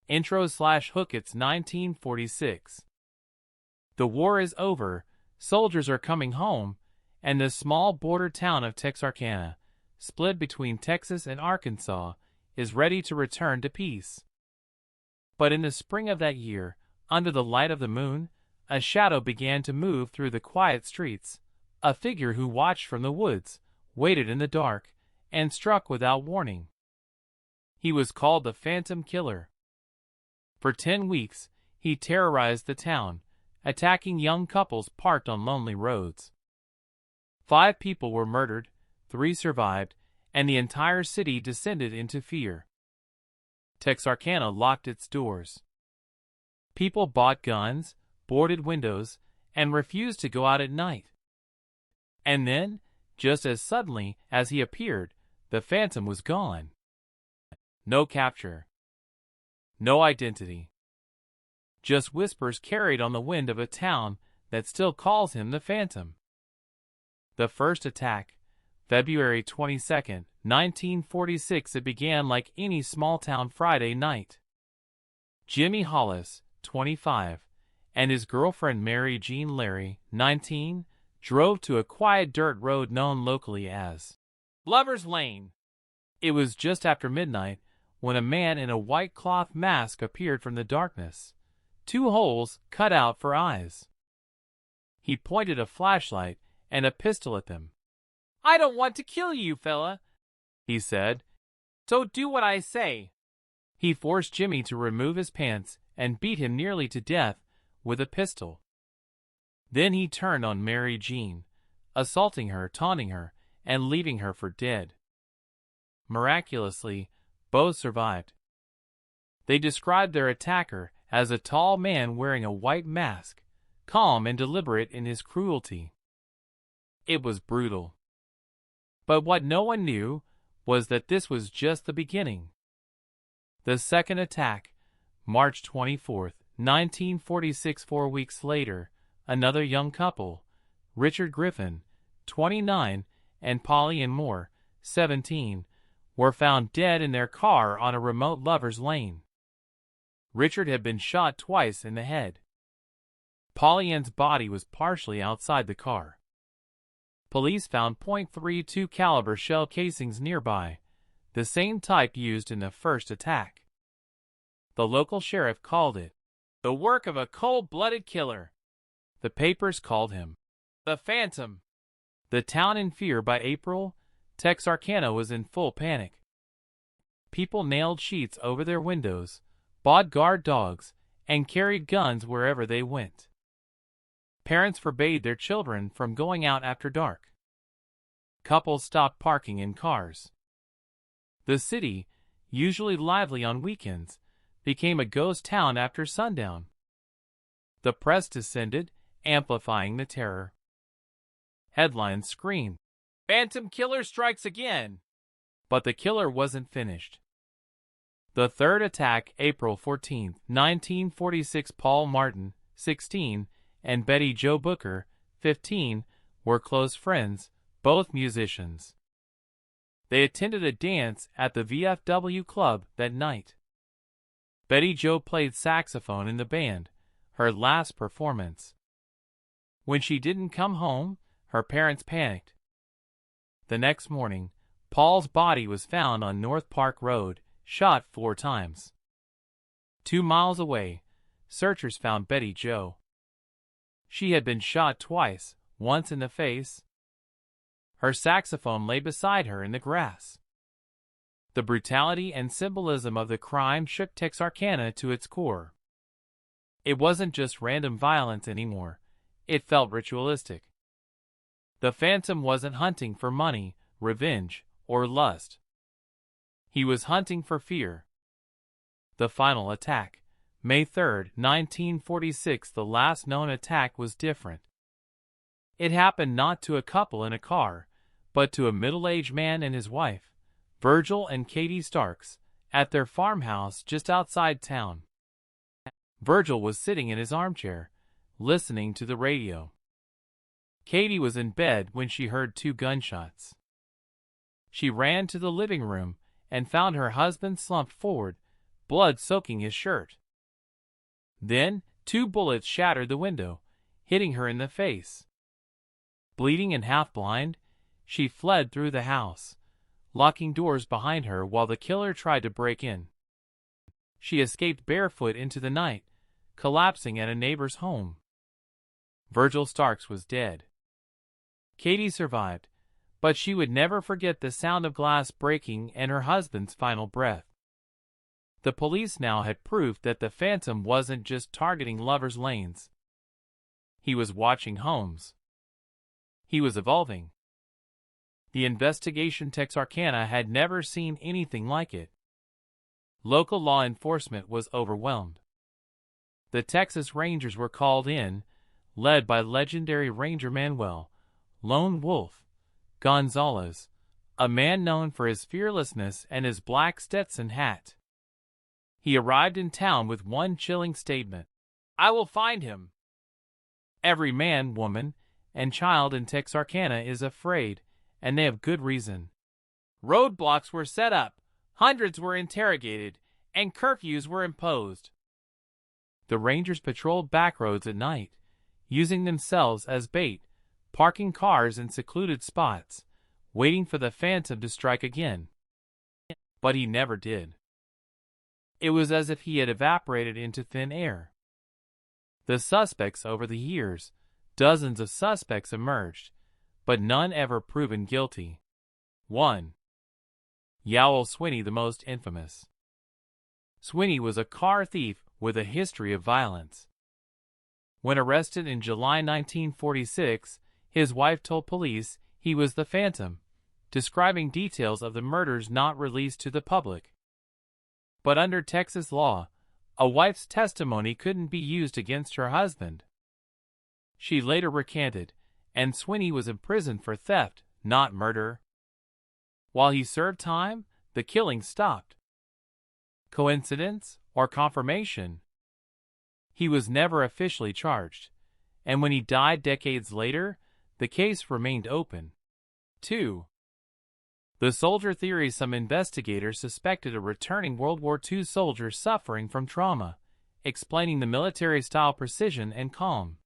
Intro/Hook. It's 1946. The war is over, soldiers are coming home, and the small border town of Texarkana, split between Texas and Arkansas, is ready to return to peace. But in the spring of that year, under the light of the moon, a shadow began to move through the quiet streets, a figure who watched from the woods, waited in the dark, and struck without warning. He was called the Phantom Killer. For 10 weeks, he terrorized the town, attacking young couples parked on lonely roads. 5 people were murdered, 3 survived, and the entire city descended into fear. Texarkana locked its doors. People bought guns, boarded windows, and refused to go out at night. And then, just as suddenly as he appeared, the Phantom was gone. No capture. No identity. Just whispers carried on the wind of a town that still calls him the Phantom. The first attack, February 22, 1946. It began like any small-town Friday night. Jimmy Hollis, 25, and his girlfriend Mary Jean Larry, 19, drove to a quiet dirt road known locally as Lover's Lane. It was just after midnight when a man in a white cloth mask appeared from the darkness, 2 holes cut out for eyes. He pointed a flashlight and a pistol at them. "I don't want to kill you, fella," he said, "so do what I say." He forced Jimmy to remove his pants and beat him nearly to death with a pistol. Then he turned on Mary Jean, assaulting her, taunting her, and leaving her for dead. Miraculously, both survived. They described their attacker as a tall man wearing a white mask, calm and deliberate in his cruelty. It was brutal. But what no one knew was that this was just the beginning. The second attack, March 24, 1946. 4 weeks later, another young couple, Richard Griffin, 29, and Polly Ann Moore, 17, were found dead in their car on a remote Lover's Lane. Richard had been shot twice in the head. Polly Ann's body was partially outside the car. Police found .32 caliber shell casings nearby, the same type used in the first attack. The local sheriff called it the work of a cold-blooded killer. The papers called him the Phantom. The town in fear. By April, Texarkana was in full panic. People nailed sheets over their windows, bought guard dogs, and carried guns wherever they went. Parents forbade their children from going out after dark. Couples stopped parking in cars. The city, usually lively on weekends, became a ghost town after sundown. The press descended, amplifying the terror. Headlines screamed, "Phantom Killer strikes again!" But the killer wasn't finished. The third attack, April 14, 1946. Paul Martin, 16, and Betty Jo Booker, 15, were close friends, both musicians. They attended a dance at the VFW club that night. Betty Jo played saxophone in the band, her last performance. When she didn't come home, her parents panicked. The next morning, Paul's body was found on North Park Road, shot 4 times. 2 miles away, searchers found Betty Jo. She had been shot twice, once in the face. Her saxophone lay beside her in the grass. The brutality and symbolism of the crime shook Texarkana to its core. It wasn't just random violence anymore. It felt ritualistic. The Phantom wasn't hunting for money, revenge, or lust. He was hunting for fear. The final attack, May 3, 1946. The last known attack was different. It happened not to a couple in a car, but to a middle-aged man and his wife, Virgil and Katie Starks, at their farmhouse just outside town. Virgil was sitting in his armchair, listening to the radio. Katie was in bed when she heard 2 gunshots. She ran to the living room and found her husband slumped forward, blood soaking his shirt. Then, 2 bullets shattered the window, hitting her in the face. Bleeding and half blind, she fled through the house, locking doors behind her while the killer tried to break in. She escaped barefoot into the night, collapsing at a neighbor's home. Virgil Starks was dead. Katie survived, but she would never forget the sound of glass breaking and her husband's final breath. The police now had proof that the Phantom wasn't just targeting lovers' lanes. He was watching homes. He was evolving. The investigation Texarkana had never seen anything like it. Local law enforcement was overwhelmed. The Texas Rangers were called in, led by legendary Ranger Manuel Lone Wolf Gonzalez, a man known for his fearlessness and his black Stetson hat. He arrived in town with one chilling statement: "I will find him." Every man, woman, and child in Texarkana is afraid, and they have good reason. Roadblocks were set up, hundreds were interrogated, and curfews were imposed. The Rangers patrolled backroads at night, using themselves as bait, parking cars in secluded spots, waiting for the Phantom to strike again. But he never did. It was as if he had evaporated into thin air. The suspects over the years, dozens of suspects emerged, but none ever proven guilty. 1. Youell Swinney, the most infamous. Swinney was a car thief with a history of violence. When arrested in July 1946, his wife told police he was the Phantom, describing details of the murders not released to the public. But under Texas law, a wife's testimony couldn't be used against her husband. She later recanted, and Swinney was imprisoned for theft, not murder. While he served time, the killing stopped. Coincidence or confirmation? He was never officially charged, and when he died decades later, the case remained open. 2. The soldier theory. Some investigators suspected a returning World War II soldier suffering from trauma, explaining the military-style precision and calm.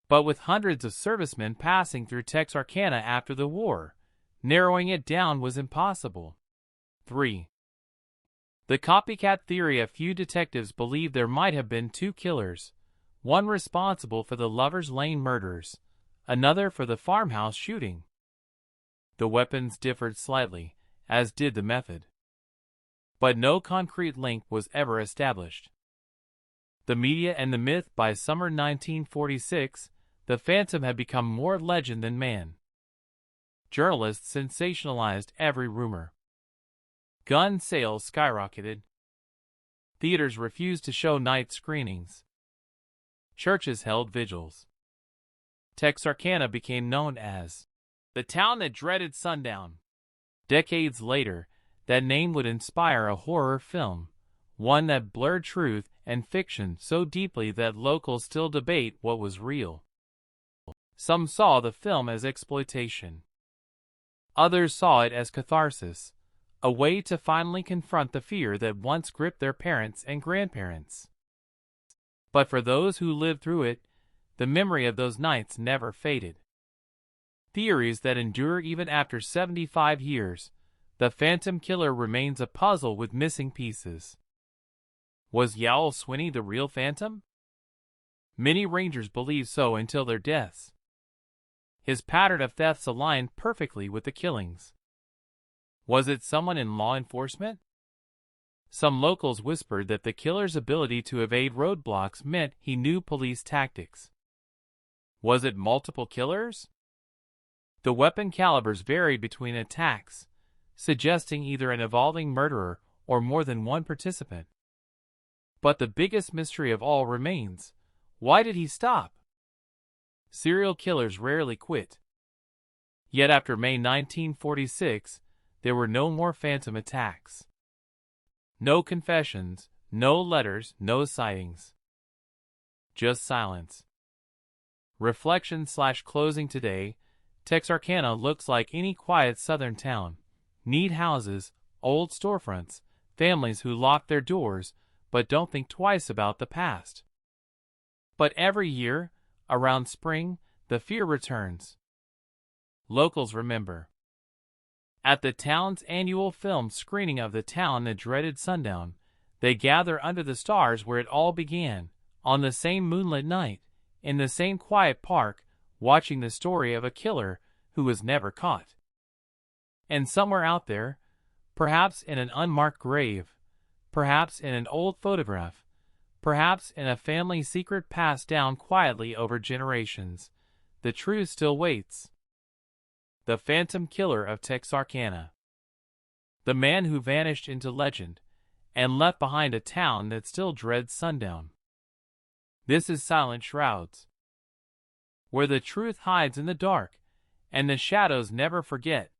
But with hundreds of servicemen passing through Texarkana after the war, narrowing it down was impossible. 3. The copycat theory. A few detectives believe there might have been 2 killers, one responsible for the Lovers Lane murders, another for the farmhouse shooting. The weapons differed slightly, as did the method. But no concrete link was ever established. The media and the myth. By summer 1946, the Phantom had become more legend than man. Journalists sensationalized every rumor. Gun sales skyrocketed. Theaters refused to show night screenings. Churches held vigils. Texarkana became known as the town that dreaded sundown. Decades later, that name would inspire a horror film, one that blurred truth and fiction so deeply that locals still debate what was real. Some saw the film as exploitation. Others saw it as catharsis, a way to finally confront the fear that once gripped their parents and grandparents. But for those who lived through it, the memory of those nights never faded. Theories that endure even after 75 years, the Phantom Killer remains a puzzle with missing pieces. Was Youell Swinney the real Phantom? Many Rangers believed so until their deaths. His pattern of thefts aligned perfectly with the killings. Was it someone in law enforcement? Some locals whispered that the killer's ability to evade roadblocks meant he knew police tactics. Was it multiple killers? The weapon calibers varied between attacks, suggesting either an evolving murderer or more than one participant. But the biggest mystery of all remains: why did he stop? Serial killers rarely quit. Yet after May 1946, there were no more Phantom attacks. No confessions, no letters, no sightings. Just silence. Reflection/closing. Today, Texarkana looks like any quiet southern town. Neat houses, old storefronts, families who lock their doors but don't think twice about the past. But every year, around spring, the fear returns. Locals remember. At the town's annual film screening of the dreaded Sundown, they gather under the stars where it all began, on the same moonlit night, in the same quiet park, watching the story of a killer who was never caught. And somewhere out there, perhaps in an unmarked grave, perhaps in an old photograph, perhaps in a family secret passed down quietly over generations, the truth still waits. The Phantom Killer of Texarkana. The man who vanished into legend and left behind a town that still dreads sundown. This is Silent Shrouds, where the truth hides in the dark and the shadows never forget.